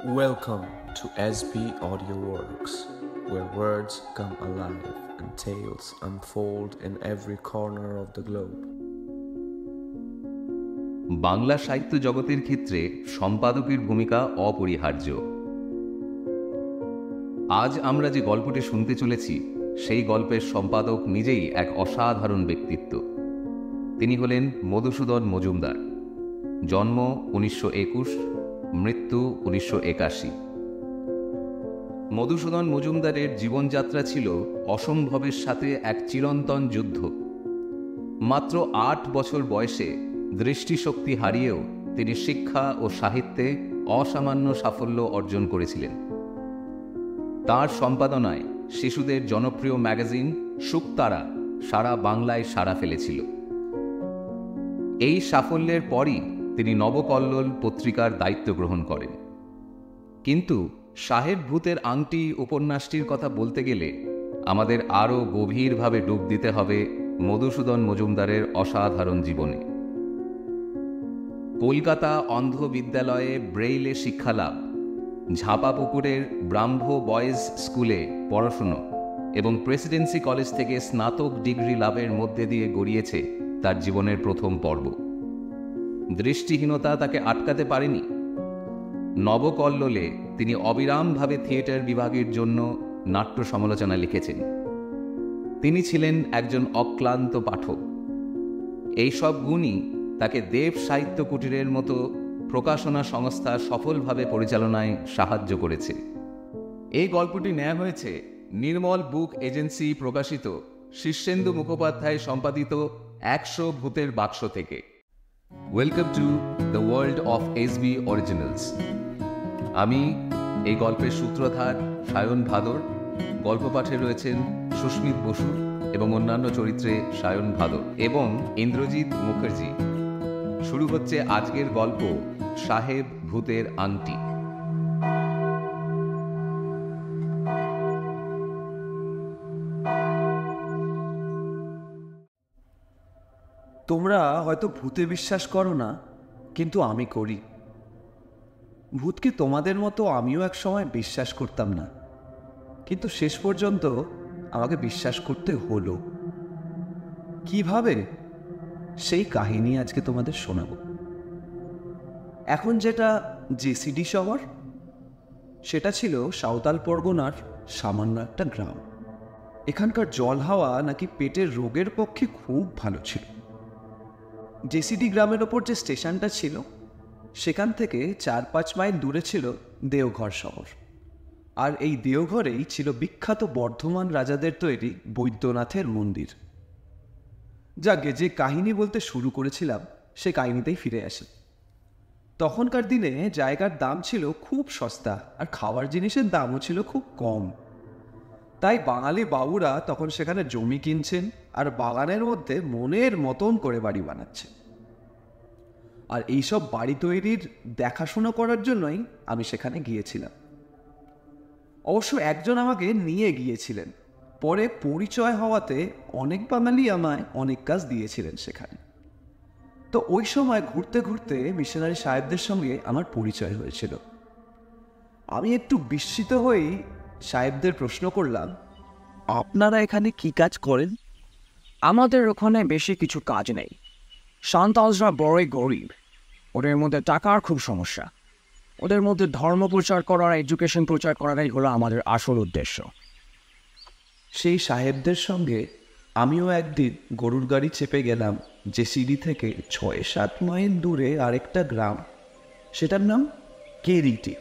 Welcome to SB Audio Works, where words come alive and tales unfold in every corner of the globe. Bangla সাহিত্য জগতের ক্ষেত্রে সম্পাদকের ভূমিকা অপরিহার্য। আজ আমরা যে গল্পটি শুনতে চলেছি সেই গল্পের সম্পাদক নিজেই এক অসাধারণ ব্যক্তিত্ব। তিনি হলেন মধুসূদন মজুমদার। জন্ম 1921, মৃত্যু 1981। মধুসূদন মজুমদারের জীবনযাত্রা ছিল অসম্ভবের সাথে এক চিরন্তন যুদ্ধ। মাত্র 8 বছর বয়সে দৃষ্টিশক্তি হারিয়েও তিনি শিক্ষা ও সাহিত্যে অসামান্য সাফল্য অর্জন করেছিলেন। তাঁর সম্পাদনায় শিশুদের জনপ্রিয় ম্যাগাজিন শুকতারা সারা বাংলায় সাড়া ফেলেছিল। এই সাফল্যের পরই তিনি নবকল্লোল পত্রিকার দায়িত্ব গ্রহণ করেন। কিন্তু সাহেব ভূতের আংটি উপন্যাসটির কথা বলতে গেলে আমাদের আরও গভীরভাবে ডুব দিতে হবে মধুসূদন মজুমদারের অসাধারণ জীবনে। কলকাতা অন্ধ বিদ্যালয়ে ব্রেইলে শিক্ষালাভ, ঝাপাপুকুরের ব্রাহ্ম বয়েজ স্কুলে পড়াশুনো এবং প্রেসিডেন্সি কলেজ থেকে স্নাতক ডিগ্রি লাভের মধ্যে দিয়ে গড়িয়েছে তার জীবনের প্রথম পর্ব। দৃষ্টিহীনতা তাকে আটকাতে পারেনি। নবকল্লোলে তিনি অবিরামভাবে থিয়েটার বিভাগের জন্য নাট্য সমালোচনা লিখেছেন। তিনি ছিলেন একজন অক্লান্ত পাঠক। এইসব গুণই তাকে দেব সাহিত্য কুটিরের মতো প্রকাশনা সংস্থা সফলভাবে পরিচালনায় সাহায্য করেছে। এই গল্পটি নেওয়া হয়েছে নির্মল বুক এজেন্সি প্রকাশিত শীর্ষেন্দু মুখোপাধ্যায় সম্পাদিত 100 ভূতের বাক্স থেকে। Welcome to the world of SB originals. আমি এই গল্পের সূত্রধার সায়ন ভাদর। গল্প পাঠে রয়েছেন সুস্মিত বসু এবং অন্যান্য চরিত্রে সায়ন ভাদর এবং ইন্দ্রজিৎ মুখার্জি। শুরু হচ্ছে আজকের গল্প সাহেব ভূতের আংটি। তোমরা হয়তো ভূতে বিশ্বাস করো না, কিন্তু আমি করি। ভূতকে তোমাদের মতো আমিও এক সময় বিশ্বাস করতাম না, কিন্তু শেষ পর্যন্ত আমাকে বিশ্বাস করতে হলো। কিভাবে, সেই কাহিনী আজকে তোমাদের শোনাবো। এখন যেটা জেসিডি শহর, সেটা ছিল সাঁওতাল পরগনার সামান্য একটা গ্রাম। এখানকার জল হাওয়া নাকি পেটের রোগের পক্ষে খুব ভালো ছিল। জেসিডি গ্রামের ওপর যে স্টেশনটা ছিল, সেখান থেকে 4-5 মাইল দূরে ছিল দেওঘর শহর। আর এই দেওঘরেই ছিল বিখ্যাত বর্ধমান রাজাদের তৈরি বৈদ্যনাথের মন্দির। যাকে যে কাহিনী বলতে শুরু করেছিলাম, সে কাহিনীতেই ফিরে আসে। তখনকার দিনে জায়গার দাম ছিল খুব সস্তা, আর খাওয়ার জিনিসের দামও ছিল খুব কম। তাই বাঙালি বাবুরা তখন সেখানে জমি কিনছেন আর বাগানের মধ্যে মনের মতন করে বাড়ি বানাচ্ছে। আর এইসব বাড়ি তৈরির দেখাশোনা করার জন্যই আমি সেখানে গিয়েছিলাম। অবশ্য একজন আমাকে নিয়ে গিয়েছিলেন। পরে পরিচয় হওয়াতে অনেক বাঙালি আমায় অনেক কাজ দিয়েছিলেন সেখানে। তো ওই সময় ঘুরতে ঘুরতে মিশনারি সাহেবদের সঙ্গে আমার পরিচয় হয়েছিল। আমি একটু বিস্মিত হয়েই সাহেবদের প্রশ্ন করলাম, আপনারা এখানে কি কাজ করেন? আমাদের ওখানে বেশি কিছু কাজ নেই। সান্তালসরা বড়ই গরিব, ওদের মধ্যে টাকার খুব সমস্যা। ওদের মধ্যে ধর্ম প্রচার করার, এডুকেশন প্রচার করাটাই হলো আমাদের আসল উদ্দেশ্য। সেই সাহেবদের সঙ্গে আমিও একদিন গরুর গাড়ি চেপে গেলাম জেসিডি থেকে 6-7 মাইল দূরে আরেকটা গ্রাম, সেটার নাম কেরিটি।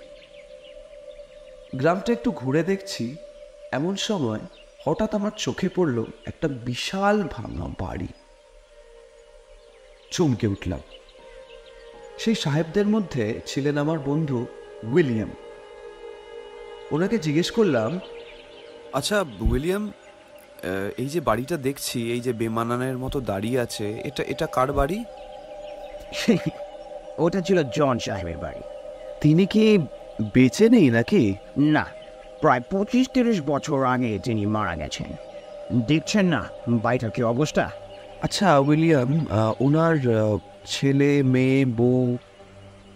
গ্রামটা একটু ঘুরে দেখছি, এমন সময় হঠাৎ আমার চোখে পড়ল একটা বিশাল ভাঙা বাড়ি। চমকে উঠলাম। সেই সাহেবদের মধ্যে ছিলেন আমার বন্ধু উইলিয়াম। ওনাকে জিজ্ঞেস করলাম, আচ্ছা উইলিয়াম, এই যে বাড়িটা দেখছি, এই যে বেমানানের মতো দাঁড়িয়ে আছে, এটা কার বাড়ি? ওটা ছিল জন সাহেবের বাড়ি। তিনি কি বেঁচে নেই নাকি? না, প্রায় 25-30 বছর আগে তিনি মারা গেছেন। দেখছেন না বাড়িটার কি অবস্থা? আচ্ছা উইলিয়াম, ওনার ছেলে মেয়ে বউ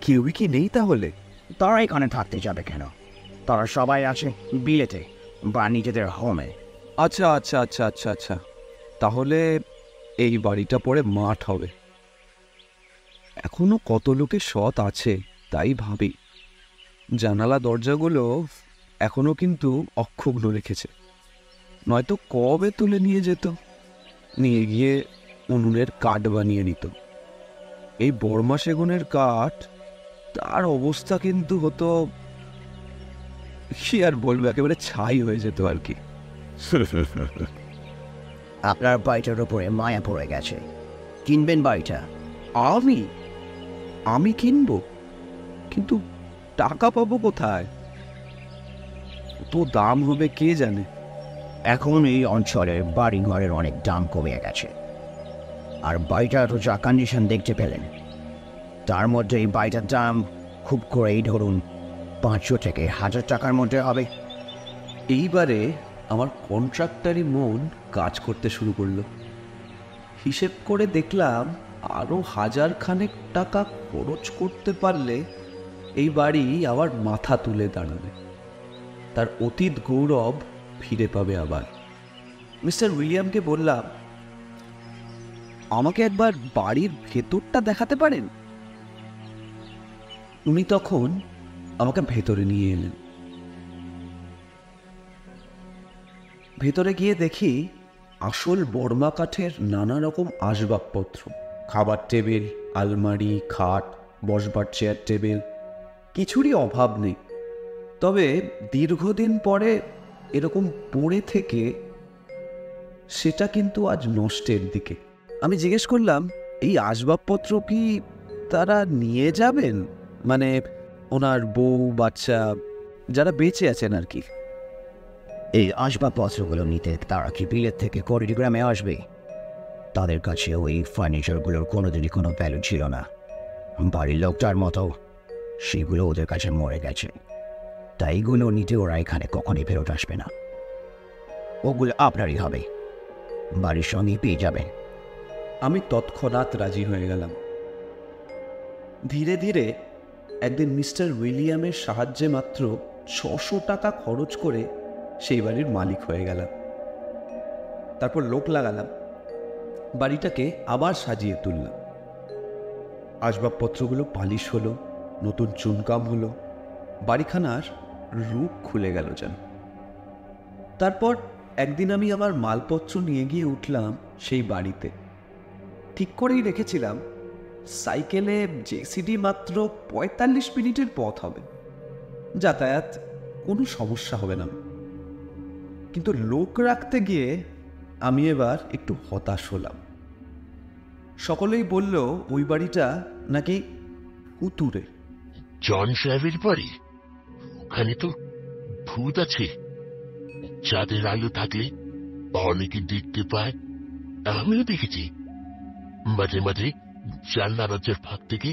কেউই কি নেই তাহলে? তারা এখানে থাকতে যাবে কেন? তারা সবাই আছে বিলেতে বা নিজেদের হোমে। আচ্ছা আচ্ছা আচ্ছা আচ্ছা আচ্ছা, তাহলে এই বাড়িটা পরে মাঠ হবে। এখনো কত লোকের সৎ আছে তাই ভাবি। জানালা দরজাগুলো এখনো কিন্তু অক্ষুণ্ণ রেখেছে, নয়তো কবে তুলে নিয়ে যেত, নিয়ে গিয়ে উনুনের কাঠ বানিয়ে নিত। এই বর্মা সেগুনের কাঠ, তার অবস্থা কিন্তু হতো কি আর বলবো, একেবারে ছাই হয়ে যেত আর কি। আপনার বাড়িটার উপরে মায়া পড়ে গেছে, কিনবেন বাড়িটা? আমি কিনবো, কিন্তু টাকা পাবো কোথায়? তো দাম হবে কে জানে। এখন এই অঞ্চলের বাড়ি ঘরের অনেক দাম কমে গেছে, আর বাড়িটার তো যা কন্ডিশন দেখতে পেলেন, তার মধ্যে এই বাড়িটার দাম খুব করেই ধরুন 500 থেকে 1000 টাকার মধ্যে হবে। এইবারে আমার কন্ট্রাক্টরি মন কাজ করতে শুরু করলো। হিসেব করে দেখলাম আরও 1000 খানেক টাকা খরচ করতে পারলে এই বাড়ি আবার মাথা তুলে দাঁড়াবে, তার অতীত গৌরব ফিরে পাবে আবার। মিস্টার উইলিয়ামকে বললাম, আমাকে একবার বাড়ির ভেতরটা দেখাতে পারেন? উনি তখন আমাকে ভেতরে নিয়ে এলেন। ভেতরে গিয়ে দেখি আসল বর্মা কাঠের নানা রকম আসবাবপত্র, খাবার টেবিল, আলমারি, খাট, বসবার চেয়ার টেবিল, কিছুরই অভাব নেই। তবে দীর্ঘদিন পরে এরকম পড়ে থেকে সেটা কিন্তু আজ নষ্টের দিকে। আমি জিজ্ঞেস করলাম, এই আসবাবপত্র কি তারা নিয়ে যাবেন? মানে ওনার বউ বাচ্চা যারা বেঁচে আছেন আর কি। এই আসবাবপত্রগুলো নিতে তারা কি বিলেত থেকে কোরিগ্রামে আসবে? তাদের কাছে ওই ফার্নিচারগুলোর কোনোদিনই কোনো ভ্যালু ছিল না। বাড়ির লোকটার মতো সেগুলো ওদের কাছে মরে গেছে, তাই এগুলো নিতে ওরা এখানে কখনই ফেরত আসবে না। ওগুলো আপনারই হবে, বাড়ির সঙ্গেই পেয়ে যাবেন। আমি তৎক্ষণাৎ রাজি হয়ে গেলাম। ধীরে ধীরে একদিন মিস্টার উইলিয়ামের সাহায্যে মাত্র 600 টাকা খরচ করে সেই বাড়ির মালিক হয়ে গেলাম। তারপর লোক লাগালাম, বাড়িটাকে আবার সাজিয়ে তুললাম। আসবাবপত্রগুলো পালিশ হলো, নতুন চুনকাম হলো, বাড়িখানার রূপ খুলে গেল যেন। তারপর একদিন আমি আমার মালপত্র নিয়ে গিয়ে উঠলাম সেই বাড়িতে। ঠিক করেই রেখেছিলাম সাইকেলে জেসিডি মাত্র 45 মিনিটের পথ হবে, যাতায়াত কোনো সমস্যা হবে না। কিন্তু লোক রাখতে গিয়ে আমি এবার একটু হতাশ হলাম। সকলেই বলল ওই বাড়িটা নাকি উতুরে। জন সাহেবের বাড়ি? ওখানে তো ভূত আছে। চাঁদের আলো থাকলে অনেকে দেখতে পায়, আমিও দেখেছি। মাঝে মাঝে জানলা দরজার ফাঁক থেকে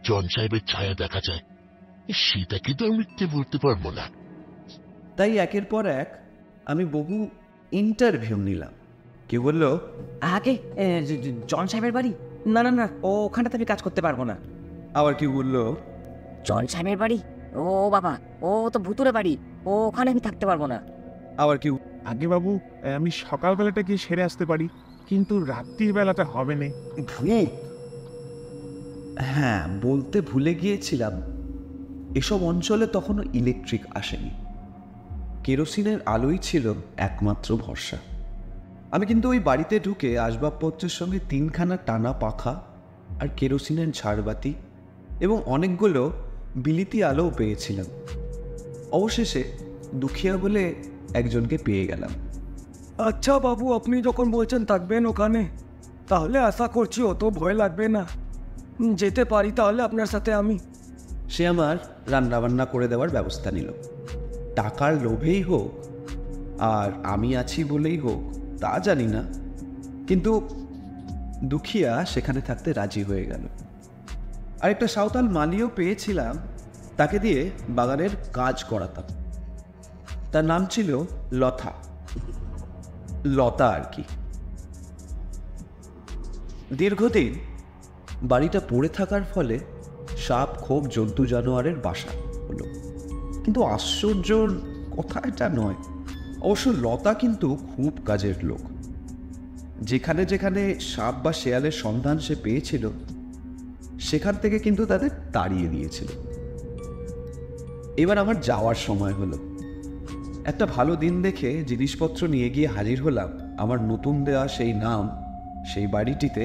জন সাহেবের ছায়া দেখা যায়, সেটাকে তো আমি মিথ্যে বলতে পারবো না। তাই একের পর এক আমি বহু ইন্টারভিউ নিলাম। কেউ বলল, আগে জন সাহেবের বাড়ি? না না না, ও ওখানটাতে আমি কাজ করতে পারবো না। আবার কেউ বলল, জন সাহেবের বাড়ি? ও বাবা, ও তো ভুতুরে বাড়ি, ও ওখানে আমি থাকতে পারবো না। আবার কেউ, আগে বাবু, আমি সকালবেলাটা গিয়ে সেরে আসতে পারি, কিন্তু রাত্রির বেলাটা হবে না। ভূত? হ্যাঁ, বলতে ভুলে গিয়েছিলাম, এসব অঞ্চলে তখনও ইলেকট্রিক আসেনি। কেরোসিনের আলোই ছিল একমাত্র ভরসা। আমি কিন্তু ওই বাড়িতে ঢুকে আসবাবপত্রের সঙ্গে 3খানা টানা পাখা আর কেরোসিনের ঝাড়বাতি এবং অনেকগুলো বিলিতি আলোও পেয়েছিলাম। অবশেষে দুখিয়া বলে একজনকে পেয়ে গেলাম। আচ্ছা বাবু, আপনি যখন বলছেন থাকবেন ওখানে, তাহলে আশা করছি অত ভয় লাগবে না। যেতে পারি তাহলে আপনার সাথে আমি? সে আমার রান্নাবান্না করে দেওয়ার ব্যবস্থা নিল। টাকার লোভেই হোক আর আমি আছি বলেই হোক তা জানি না, কিন্তু দুখিয়া সেখানে থাকতে রাজি হয়ে গেল। আর একটা সাঁওতাল মালিও পেয়েছিলাম, তাকে দিয়ে বাগানের কাজ করাতাম। তার নাম ছিল লতা আর কি। দীর্ঘদিন বাড়িটা পড়ে থাকার ফলে সাপ, খোপ, জন্তু জানোয়ারের বাসা। হলো। কিন্তু আশ্চর্যর কথা এটা নয়। অবশ্য লতা কিন্তু খুব কাজের লোক। যেখানে যেখানে সাপ বা শেয়ালের সন্ধান সে পেয়েছিল সেখান থেকে কিন্তু তাদের তাড়িয়ে দিয়েছিল। এবার আমার যাওয়ার সময় হলো। একটা ভালো দিন দেখে জিনিসপত্র নিয়ে গিয়ে হাজির হলাম আমার নতুন দেওয়া সেই নাম, সেই বাড়িটিতে,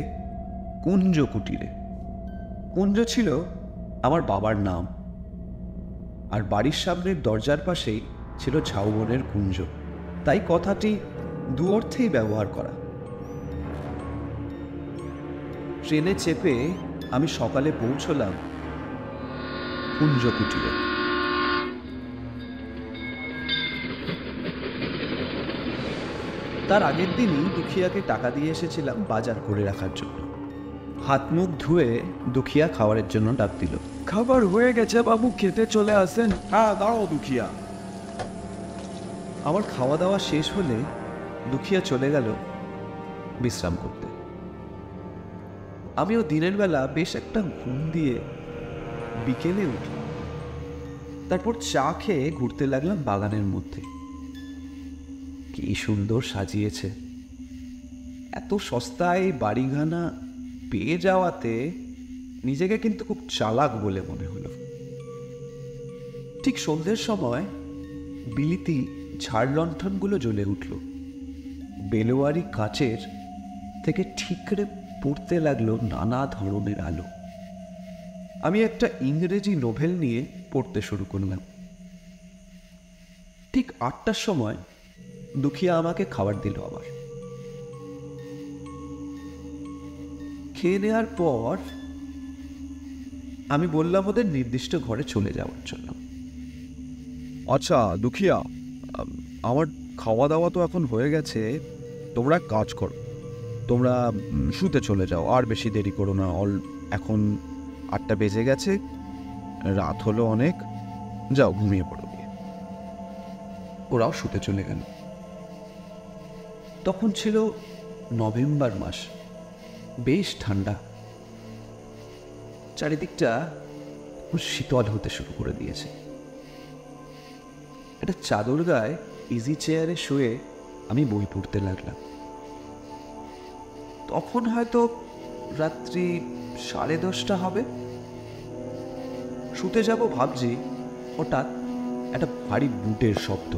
কুঞ্জ কুটিরে। কুঞ্জ ছিল আমার বাবার নাম, আর বাড়ির সামনের দরজার পাশেই ছিল ঝাউবনের কুঞ্জ, তাই কথাটি দু অর্থেই ব্যবহার করা। ট্রেনে চেপে আমি সকালে পৌঁছলাম কুঞ্জ কুটিরে। তার আগের দিনই দুখিয়াকে টাকা দিয়ে এসেছিলাম বাজার করে রাখার জন্য। হাত মুখ ধুয়ে দুখিয়া খাবারের জন্য ডাক দিল। খাবার হয়ে গেছে বাবু, খেতে চলে আসেন। হ্যাঁ, দাঁড়াও দুখিয়া। আমার খাওয়া দাওয়া শেষ হলে দুখিয়া চলে গেল বিশ্রাম করতে। আমিও দিনের বেলা বেশ একটা ঘুম দিয়ে বিকেলে উঠলাম। তারপর চা খেয়ে ঘুরতে লাগলাম বাগানের মধ্যে। কি সুন্দর সাজিয়েছে। এত সস্তায় বাড়িখানা পেয়ে যাওয়াতে নিজেকে কিন্তু খুব চালাক বলে মনে হলো। ঠিক সন্ধ্যের সময় বিলিতি ঝাড় লণ্ঠনগুলো জ্বলে উঠল। বেলোয়ারি কাচের থেকে ঠিকরে পড়তে লাগলো নানা ধরনের আলো। আমি একটা ইংরেজি নোভেল নিয়ে পড়তে শুরু করলাম। ঠিক 8টার সময় দুখিয়া আমাকে খাবার দিল। আবার খেয়ে নেওয়ার পর আমি বললাম ওদের নির্দিষ্ট ঘরে চলে যাওয়ার জন্য। আচ্ছা দুখিয়া, আমার খাওয়া দাওয়া তো এখন হয়ে গেছে, তোমরা এক কাজ করো, তোমরা শুতে চলে যাও, আর বেশি দেরি করো না। এখন 8টা বেজে গেছে, রাত হলো অনেক, যাও ঘুমিয়ে পড়ো গিয়ে। ওরাও শুতে চলে গেল। তখন ছিল নভেম্বর মাস, বেশ ঠান্ডা। চারিদিকটা শীতল হতে শুরু করে দিয়েছে। একটা চাদর গায়ে ইজি চেয়ারে শুয়ে আমি বই পড়তে লাগলাম। তখন হয়তো রাত্রি 10:30 হবে। শুতে যাব ভাবছি, হঠাৎ একটা ভারী বুটের শব্দ।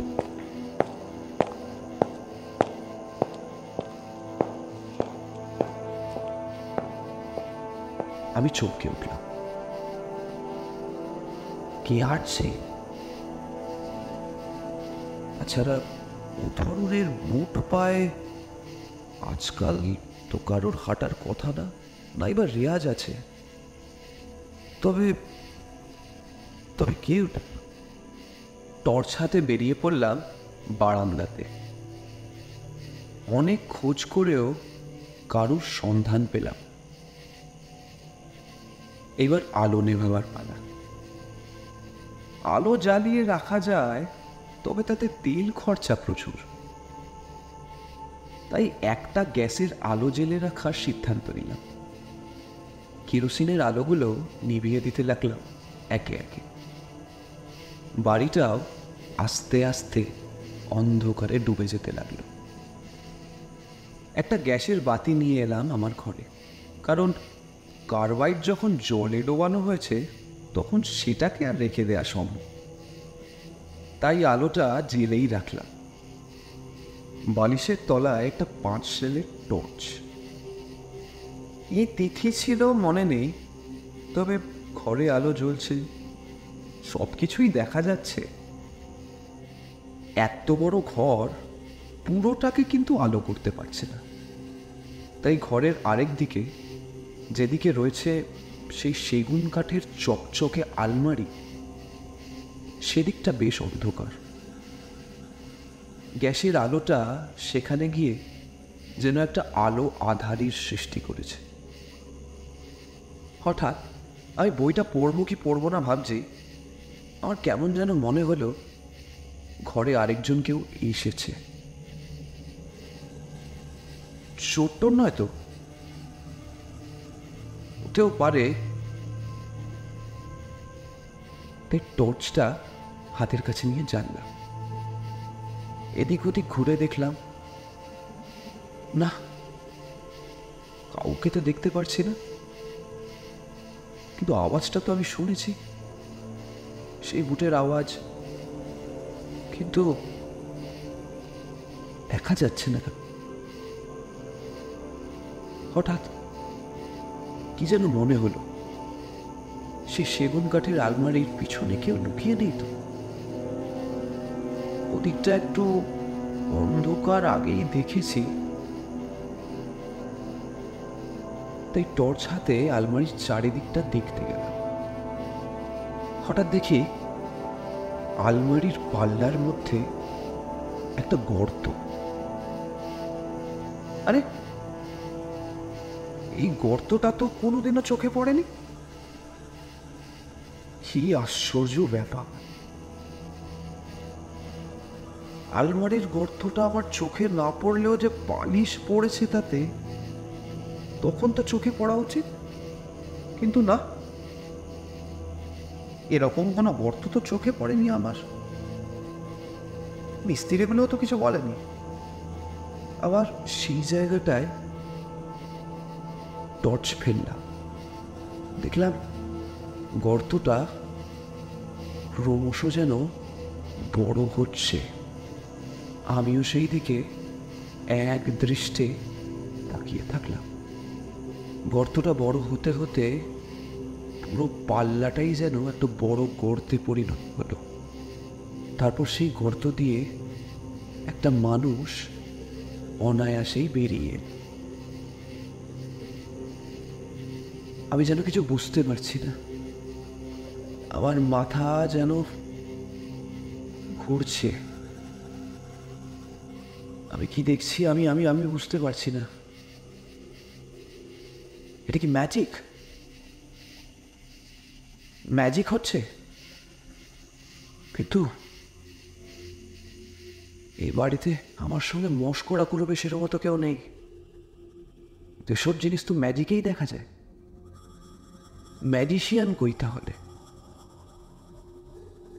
আমি চমকে উঠলাম। কে হাঁটছে? তাছাড়া ও ধরনের বুট পায়ে আজকাল তো কারোর হাঁটার কথা না, নাই বা রেয়াজ আছে। তবে তবে কে? টর্চ হাতে বেরিয়ে পড়লাম বারান্দাতে। অনেক খোঁজ করেও কারোর সন্ধান পেলাম। এবার আলো নেভাবার পালা। আলো জ্বালিয়ে রাখা যায়, তবে তাতে তেল খরচা প্রচুর। তাই একটা গ্যাসের আলো জ্বেলে রাখার সিদ্ধান্ত নিলাম। কেরোসিনের আলোগুলো নিভিয়ে দিতে লাগলাম একে একে। বাড়িটাও আস্তে আস্তে অন্ধকারে ডুবে যেতে লাগলো। একটা গ্যাসের বাতি নিয়ে এলাম আমার ঘরে, কারণ কার্বাইড যখন জলে ডোবানো হয়েছে তখন সেটাকে আর রেখে দেওয়া সম্ভব। তাই আলোটা জ্বেলেই রাখলাম। বালিশের তলায় একটা 5 সেলের টর্চ। এই তিথি ছিল মনে নেই, তবে ঘরে আলো জ্বলছে, সব কিছুই দেখা যাচ্ছে। এত বড় ঘর পুরোটাকে কিন্তু আলো করতে পারছে না। তাই ঘরের আরেক দিকে, যেদিকে রয়েছে সেই সেগুন কাঠের চকচকে আলমারি, সেদিকটা বেশ অন্ধকার। গ্যাসের আলোটা সেখানে গিয়ে যেন একটা আলো আধারির সৃষ্টি করেছে। হঠাৎ আমি বইটা পড়বো কি পড়বো না ভাবছি, আমার কেমন যেন মনে হলো ঘরে আরেকজন কেউ এসেছে। ছোট্ট নয় তো, হতেও পারে। তাই টর্চটা হাতের কাছে নিয়ে জানলাম। এদিক ওদিক ঘুরে দেখলাম, না, কাউকে তো দেখতে পারছি না, কিন্তু আওয়াজটা তো আমি শুনেছি, সেই বুটের আওয়াজ, কিন্তু দেখা যাচ্ছে না কেন? হঠাৎ কি যেন মনে হলো, সে সেগুন কাঠের আলমারির পিছনে কেউ লুকিয়ে নেই তো? ওদিকটা একটু অন্ধকার আগেই দেখেছি, তাই টর্চ হাতে আলমারির চারিদিকটা দেখতে গেলাম। হঠাৎ দেখি আলমারির পাল্লার মধ্যে একটা গর্ত। আরে, এই গর্তটা তো কোনোদিনও চোখে পড়েনি। কি আশ্চর্য ব্যাপার! আলমারির গর্তটা আমার চোখে না পড়লেও যে পালিশ পড়েছে তাতে, তখন তো চোখে পড়া উচিত, কিন্তু না, এরকম কোনো গর্ত তো চোখে পড়েনি আমার। মিস্ত্রিগুলোও তো কিছু বলেনি। আবার সেই জায়গাটায় টর্চ ফেললাম, দেখলাম গর্তটা ক্রমশ যেন বড় হচ্ছে। আমিও সেই দিকে এক দৃষ্টে তাকিয়ে থাকলাম। গর্তটা বড় হতে হতে পুরো পাল্লাটাই যেন একটা বড় গর্তে পরিণত হলো। তারপর সেই গর্ত দিয়ে একটা মানুষ অনায়াসেই বেরিয়ে। আমি যেন কিছু বুঝতে পারছি না, আমার মাথা যেন ঘুরছে। আমি কি দেখছি আমি আমি আমি বুঝতে পারছি না। এটা কি ম্যাজিক? ম্যাজিক হচ্ছে, কিন্তু এই বাড়িতে আমার সঙ্গে মস্করা করবে সেরকম তো কেউ নেই। এসব জিনিস তো ম্যাজিকেই দেখা যায়। ম্যাজিশিয়ান কই তাহলে?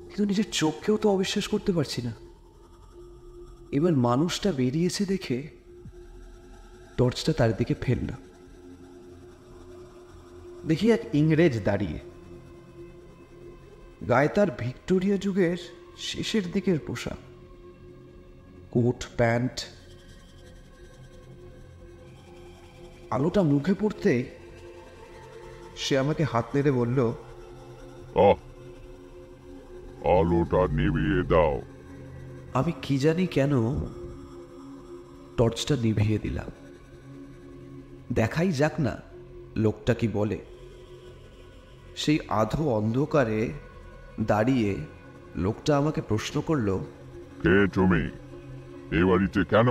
কিন্তু নিজের চোখকেও তো অবিশ্বাস করতে পারছি না। এবার মানুষটা বেরিয়েছে দেখে টর্চটা তার দিকে ফেললাম। দেখি এক ইংরেজ দাঁড়িয়ে, গায়ে তার ভিক্টোরিয়া যুগের শেষের দিকের পোশাক, কোট প্যান্ট। আলোটা মুখে পড়তে সে আমাকে হাত নেড়ে বলল, আলোটা নিভিয়ে দাও। আমি কি জানি কেন টর্চটা নিভিয়ে দিলাম। দেখাই যাক না লোকটা কি বলে। সেই আধো অন্ধকারে দাঁড়িয়ে লোকটা আমাকে প্রশ্ন করলো, কে তুমি? এ বাড়িতে কেন?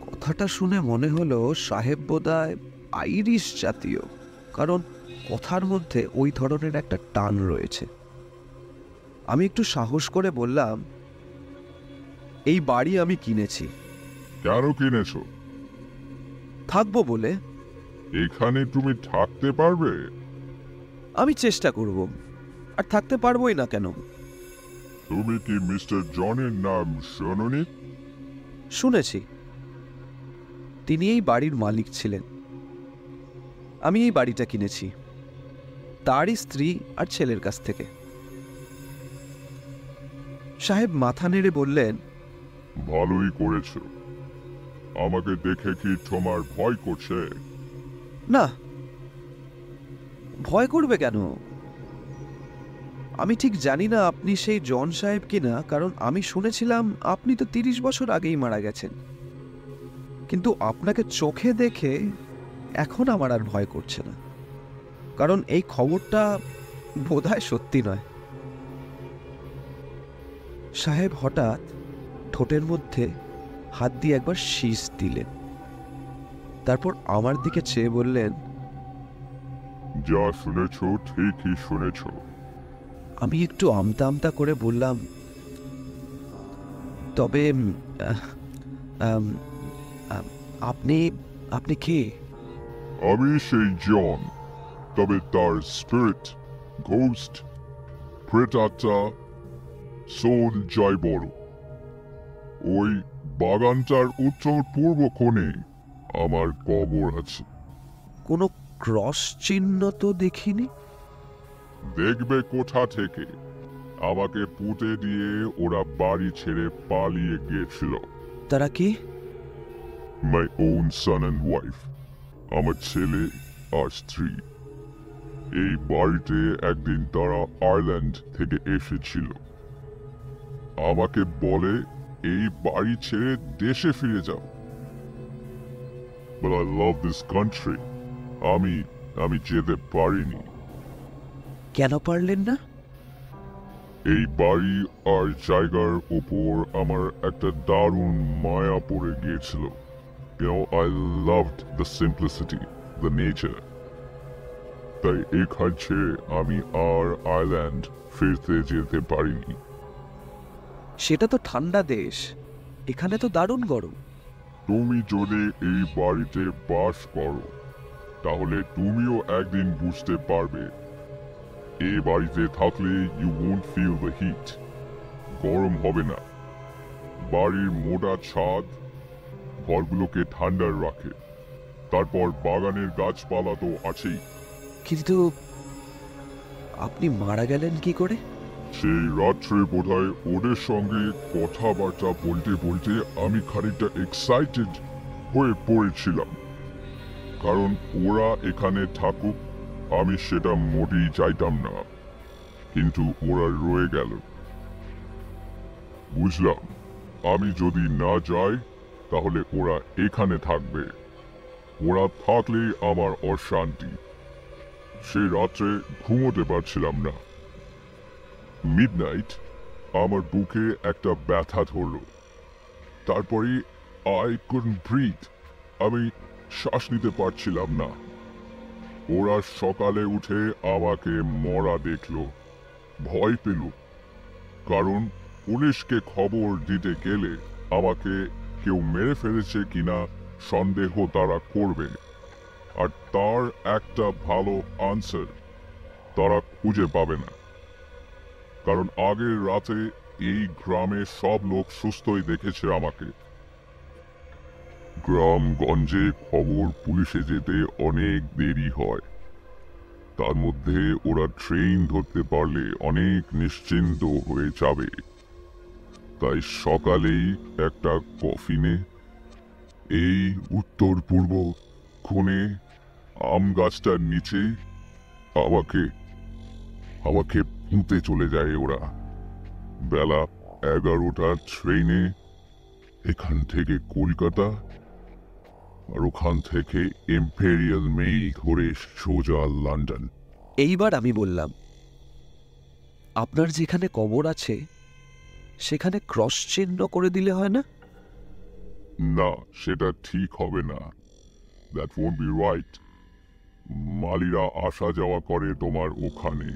কথাটা শুনে মনে হলো সাহেব বোধহয় আইরিশ জাতীয়, কারণ কথার মধ্যে ওই ধরনের একটা টান রয়েছে। আমি একটু সাহস করে বললাম, এই বাড়ি আমি কিনেছি। কেন কিনেছো? থাকবো বলে। এখানে তুমি থাকতে পারবে? আমি চেষ্টা করব, আর থাকতে পারবোই না কেন? তুমি কি মিস্টার জনের নাম শোনোনি? শুনেছি, তিনি এই বাড়ির মালিক ছিলেন। আমি এই বাড়িটা কিনেছি তারই স্ত্রী আর ছেলের কাছ থেকে। সাহেব মাথা নেড়ে বললেন, ভালোই করেছো। আমাকে দেখে কি তোমার ভয় করছে? না, ভয় করবে কেন? আমি ঠিক জানি না আপনি সেই জন সাহেব কিনা, কারণ আমি শুনেছিলাম আপনি তো 30 বছর আগেই মারা গেছেন। কিন্তু আপনাকে চোখে দেখে এখন আমার আর ভয় করছে না, কারণ এই খবরটা বোধহয় সত্যি নয়। সাহেব হঠাৎ ঠোঁটের মধ্যে হাত দিয়ে একবার শীষ দিলেন, তারপর আমার দিকে চেয়ে বললেন, যা শুনেছ ঠিকই শুনেছ। আমি একটু আমতা আমতা করে বললাম, তবে আপনি আপনি কে? আমি সেই জন, তবে তার স্পিরিট, ঘোস্ট প্রেতাত্মা সোল জয় বড়। ওই বাগানটার উত্তর পূর্ব কোণে আমার কবর আছে। কোনো ক্রস চিহ্ন তো দেখিনি। দেখবে কোথা থেকে? আমাকে পুঁতে দিয়ে ওরা বাড়ি ছেড়ে পালিয়ে গিয়েছিল। তারা কি? My own Son and wife, আমার ছেলে আর স্ত্রী। এই বাড়িতে একদিন তারা আয়ারল্যান্ড থেকে এসেছিল। আমাকে বলে এই বাড়ি ছেড়ে দেশে ফিরে যাও। But I love this country. আমি যেতে পারিনি। কেন পারলেন না? এই বাড়ি আর জায়গার উপর আমার একটা দারুণ মায়া পড়ে গিয়েছিল। I loved the simplicity, the nature. তাই এখান ছেড়ে আমি আর আয়ারল্যান্ড ফিরতে যেতে পারিনি। সেটা তো ঠান্ডা দেশ, এখানে তো দারুণ গরম। তুমি যদি এই বাড়িতে বাস করো তাহলে তুমিও একদিন বুঝতে পারবে। এই বাড়িতে থাকলে you won't feel the heat. গরম হবে না। বাড়ির মোটা ছাদ ঘরগুলোকে ঠান্ডা রাখে। তারপর বাগানের গাছপালা তো আছেই। কিন্তু আপনি মারা গেলেন কি করে? সেই রাত্রে বোধহয় ওদের সঙ্গে কথাবার্তা বলতে বলতে আমি খানিকটা এক্সাইটেড হয়ে পড়েছিলাম। কারণ ওরা এখানে থাকুক আমি সেটা মোটেই চাইতাম না, কিন্তু ওরা রয়ে গেল। বুঝলাম আমি যদি না যাই তাহলে ওরা এখানে থাকবে। ওরা থাকলে আমার অশান্তি। সেই রাত্রে ঘুমোতে পারছিলাম না। মিডনাইট আমার বুকে একটা ব্যথা ধরল। তারপরে I couldn't breathe, আমি শ্বাস নিতে পারছিলাম না। ওরা সকালে উঠে আমাকে মরা দেখল, ভয় পেল। কারণ পুলিশকে খবর দিতে গেলে আমাকে কেউ মেরে ফেলেছে কিনা সন্দেহ তারা করবে। আর তার একটা ভালো আনসার তারা খুঁজে পাবে না। কারণ আগের রাতে এই গ্রামে সব লোক সুস্থই দেখেছে আমাকে। গ্রামগঞ্জে খবর পুলিশে যেতে অনেক দেরি হয়। তার মধ্যে ওরা ট্রেন ধরতে পারলে অনেক নিশ্চিন্ত হয়ে যাবে। তাই সকালেই একটা কফিনে এই উত্তর পূর্ব কোণে আম গাছটার নিচে আমাকে পুঁতে চলে যায় ওরা। বেলা 11টার ট্রেনে এখান থেকে কলকাতা, আর ওখান থেকে ইম্পেরিয়াল মেইল ধরে সোজা লন্ডন। এইবার আমি বললাম, আপনার যেখানে কবর আছে সেখানে ক্রস চিহ্ন করে দিলে হয় না? না, সেটা ঠিক হবে না। That won't be right. মালিরা আসা যাওয়া করে তোমার ওখানে।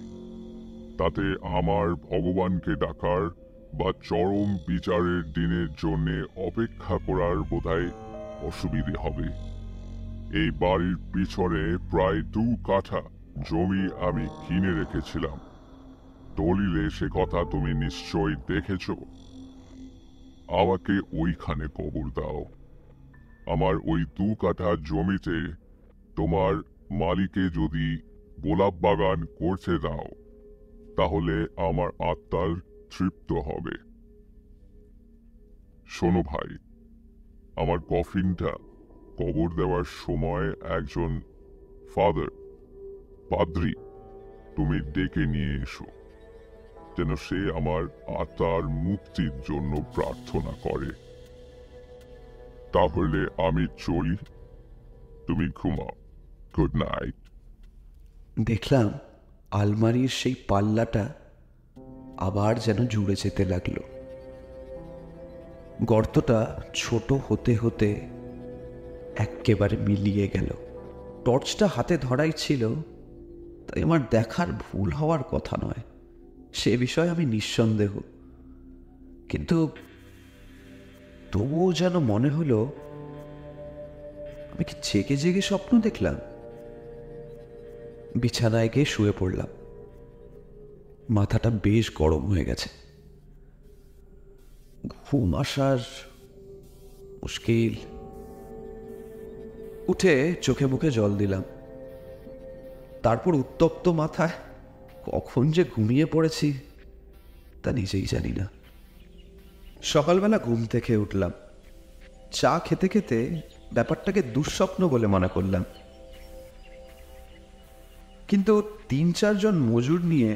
তাতে আমার ভগবানকে ডাকার বা চরম বিচারের দিনের জন্য অপেক্ষা করার বোধহয় অসুবিধে হবে। এই বাড়ির পিছনে প্রায় 2 কাঠা জমি আমি কিনে রেখেছিলাম। দলিলে সে কথা তুমি নিশ্চয়ই দেখেছ। আমাকে ওইখানে কবর দাও। আমার ওই 2 কাঠা জমিতে তোমার মালিকে যদি গোলাপ বাগান করতে দাও তাহলে আমার আত্মার তৃপ্ত হবে। শোনো ভাই, আমার কফিনটা কবর দেওয়ার সময় একজন পাদ্রী তুমি ডেকে নিয়ে এসো, যেন সে আমার আত্মার মুক্তির জন্য প্রার্থনা করে। তাহলে আমি চলি, তুমি ঘুমাও। Good night. দেখলাম আলমারির সেই পাল্লাটা আবার যেন জুড়ে যেতে লাগলো। গর্তটা ছোট হতে হতে একেবারে মিলিয়ে গেল। টর্চটা হাতে ধরাই ছিল, তাই আমার দেখার ভুল হওয়ার কথা নয়, সে বিষয়ে আমি নিঃসন্দেহ। কিন্তু তবুও যেন মনে হলো আমি কি জেগে জেগে স্বপ্ন দেখলাম। বিছানায় গিয়ে শুয়ে পড়লাম। মাথাটা বেশ গরম হয়ে গেছে। ঘুম আসার মুশকিল। উঠে চোখে মুখে জল দিলাম, তারপর উত্তপ্ত মাথায় কখন যে ঘুমিয়ে পড়েছি তা নিজেই জানি না। সকালবেলা ঘুম থেকে উঠলাম, চা খেতে খেতে ব্যাপারটাকে দুঃস্বপ্ন বলে মনে করলাম। কিন্তু ৩-৪ জন মজুর নিয়ে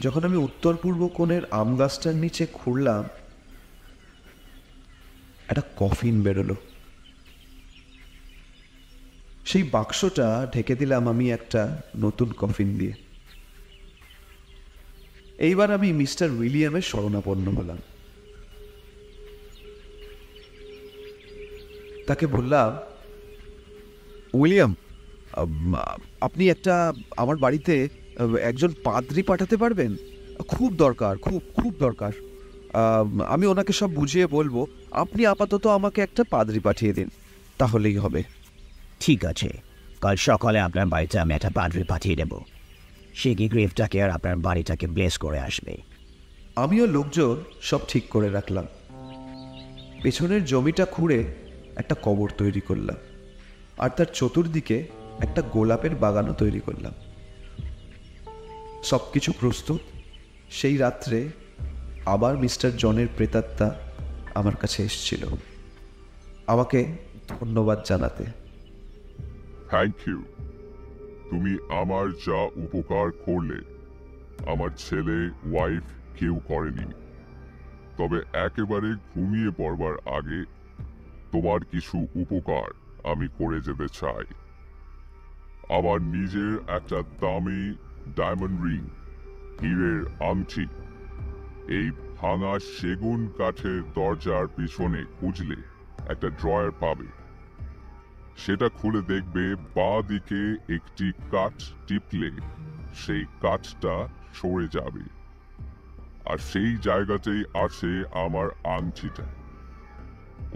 যখন আমি উত্তর পূর্ব কোণের আম গাছটার নিচে খুঁড়লাম, একটা কফিন বেরোলো। সেই বাক্সটা ঢেকে দিলাম আমি একটা নতুন কফিন দিয়ে। এইবার আমি মিস্টার উইলিয়ামের শরণাপন্ন হলাম। তাকে বললাম, উইলিয়াম, আপনি একটা আমার বাড়িতে একজন পাদ্রী পাঠাতে পারবেন? খুব দরকার, খুব খুব দরকার। আমি ওনাকে সব বুঝিয়ে বলবো, আপনি আপাতত আমাকে একটা পাদ্রী পাঠিয়ে দিন, তাহলেই হবে। ঠিক আছে, কাল সকালে আপনার বাড়িতে আমি একটা পাদ্রী পাঠিয়ে দেব। সে কি গ্রেভটাকে আর আপনার বাড়িটাকে ব্লেস করে আসবে। আমিও লোকজন সব ঠিক করে রাখলাম। পেছনের জমিটা খুঁড়ে একটা কবর তৈরি করলাম, আর তার চতুর্দিকে একটা গোলাপের বাগানও তৈরি করলাম। সব কিছু প্রস্তুত। সেই রাত্রে আবার মিস্টার জনের প্রেতাত্মা আমার কাছে এসেছিল আমাকে ধন্যবাদ জানাতে। থ্যাংক ইউ, তুমি আমার যা উপকার করলে আমার ছেলে, ওয়াইফ কেউ করেনি। তবে একেবারে ঘুমিয়ে পড়বার আগে তোমার কিছু উপকার আমি করে যেতে চাই। আমার নিজের একটা দামি ডায়মন্ড রিং, হীরের আংটি, এই ভাঙা সেগুন কাঠের দরজার পিছনে খুঁজলে একটা ড্রয়ার পাবে। সেটা খুলে দেখবে বাঁ দিকে একটি কাঠ টিপলে সেই কাঠটা সরে যাবে, আর সেই জায়গাতেই আছে আমার আংটিটা।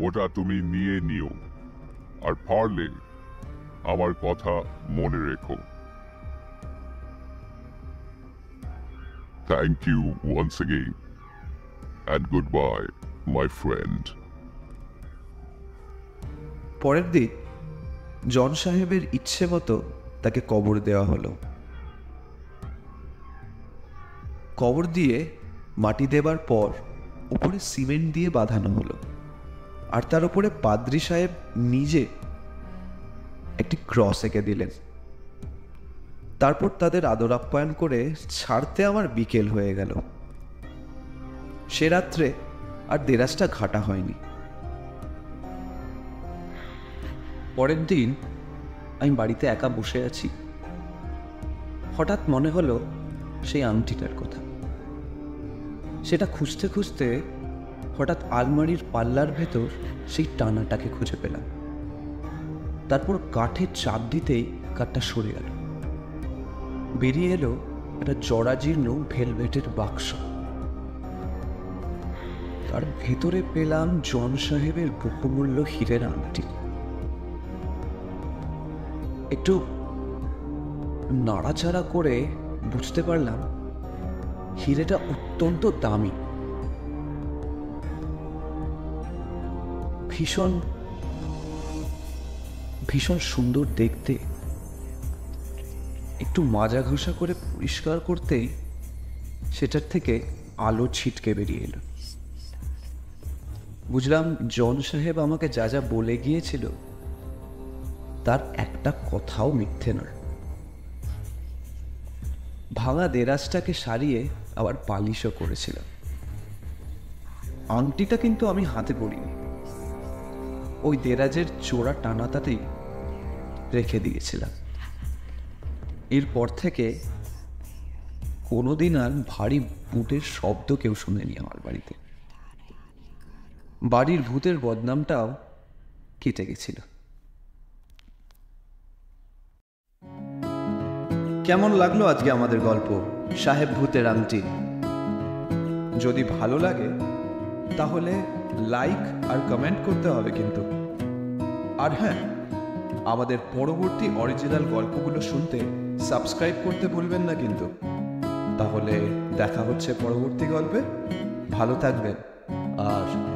ওটা তুমি নিয়ে নিও, আর পারলে আমার কথা মনে রেখো। Thank you once again, and goodbye, my friend. পরের দিন জন সাহেবের ইচ্ছে মতো তাকে কবর দেওয়া হলো। কবর দিয়ে মাটি দেবার পর উপরে সিমেন্ট দিয়ে বাঁধানো হলো, আর তার উপরে পাদ্রী সাহেব নিজে একটি ক্রস এঁকে দিলেন। তারপর তাদের আদর আপ্যায়ন করে ছাড়তে আমার বিকেল হয়ে গেল। সে রাত্রে আর দেরাজটা ঘাটা হয়নি। পরের দিন আমি বাড়িতে একা বসে আছি। হঠাৎ মনে হলো সেই আংটিটার কথা। সেটা খুঁজতে খুঁজতে হঠাৎ আলমারির পাল্লার ভেতর সেই টানাটাকে খুঁজে পেলাম। তারপর কাঠের চাপ দিতেই কাঠটা সরে গেল। বেরিয়ে এলো একটা জরাজীর্ণ ভেলভেটের বাক্স। তার ভেতরে পেলাম জন সাহেবের বহুমূল্য হীরের আংটি। একটু নাড়াচাড়া করে বুঝতে পারলাম হীরেটা অত্যন্ত দামি, ভীষণ ভীষণ সুন্দর দেখতে। একটু মাজা ঘষা করে পরিষ্কার করতেই সেটার থেকে আলো ছিটকে বেরিয়ে এলো। বুঝলাম জন সাহেব আমাকে যা যা বলে গিয়েছিল তার একটা কথাও মিথ্যে নয়। ভাঙা দেরাজটাকে সারিয়ে আবার পালিশও করেছিলাম। আংটিটা কিন্তু আমি হাতে পড়িনি, ওই দেরাজের চোরা টানাতাতেই রেখে দিয়েছিলাম। এরপর থেকে কোনোদিন আর ভারী বুটের শব্দ কেউ শুনেনি আমার বাড়িতে। বাড়ির ভূতের বদনামটাও কেটে গেছিল। কেমন লাগলো আজকে আমাদের গল্প সাহেব ভূতের আংটি? যদি ভালো লাগে তাহলে লাইক আর কমেন্ট করতে হবে কিন্তু। আর হ্যাঁ, আমাদের পরবর্তী অরিজিনাল গল্পগুলো শুনতে সাবস্ক্রাইব করতে ভুলবেন না কিন্তু। তাহলে দেখা হচ্ছে পরবর্তী গল্পে। ভালো থাকবেন আর